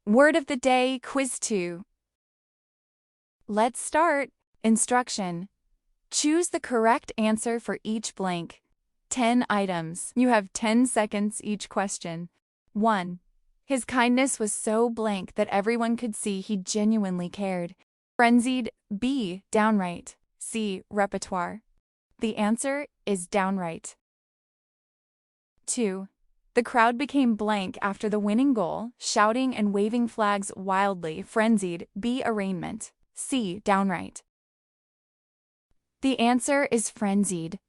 Word of the day, quiz 2. Let's start. Instruction. Choose the correct answer for each blank. 10 items. You have 10 seconds each question. 1. His kindness was so blank that everyone could see he genuinely cared. Frenzied. B. Downright. C. Repertoire. The answer is downright. 2. The crowd became blank after the winning goal, shouting and waving flags wildly. Frenzied. B. Arraignment. C. Downright. The answer is frenzied.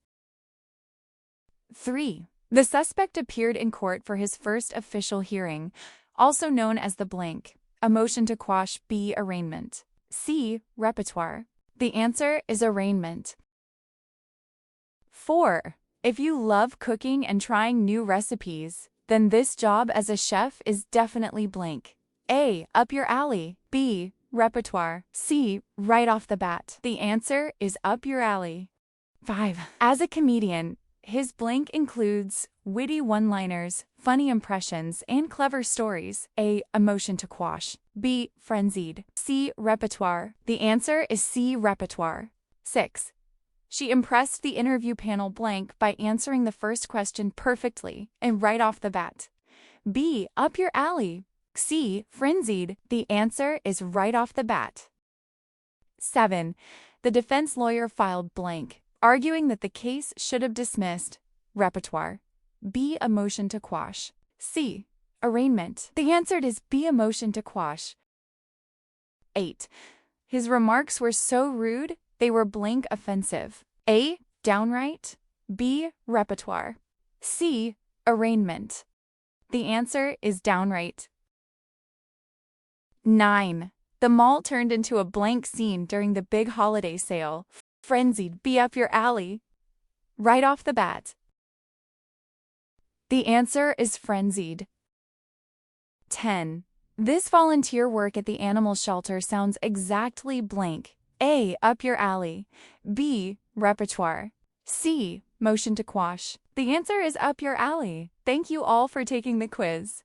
3. The suspect appeared in court for his first official hearing, also known as the blank. A motion to quash. B. Arraignment. C. Repertoire. The answer is arraignment. 4. If you love cooking and trying new recipes, then this job as a chef is definitely blank. A. Up your alley. B. Repertoire. C. Right off the bat. The answer is up your alley. 5. As a comedian, his blank includes witty one-liners, funny impressions, and clever stories. A. A motion to quash. B. Frenzied. C. Repertoire. The answer is C. Repertoire. 6. She impressed the interview panel blank by answering the first question perfectly and right off the bat. B. Up your alley. C. Frenzied. The answer is right off the bat. 7. The defense lawyer filed blank, arguing that the case should have dismissed. Repertoire. B. A motion to quash. C. Arraignment. The answer is B. A motion to quash. 8. His remarks were so rude, they were blank offensive. A. Downright. B. Repertoire. C. Arraignment. The answer is downright. 9. The mall turned into a blank scene during the big holiday sale. Frenzied. Be up your alley. Right off the bat. The answer is frenzied. 10. This volunteer work at the animal shelter sounds exactly blank. A. Up your alley. B. Repertoire. C. Motion to quash. The answer is up your alley. Thank you all for taking the quiz.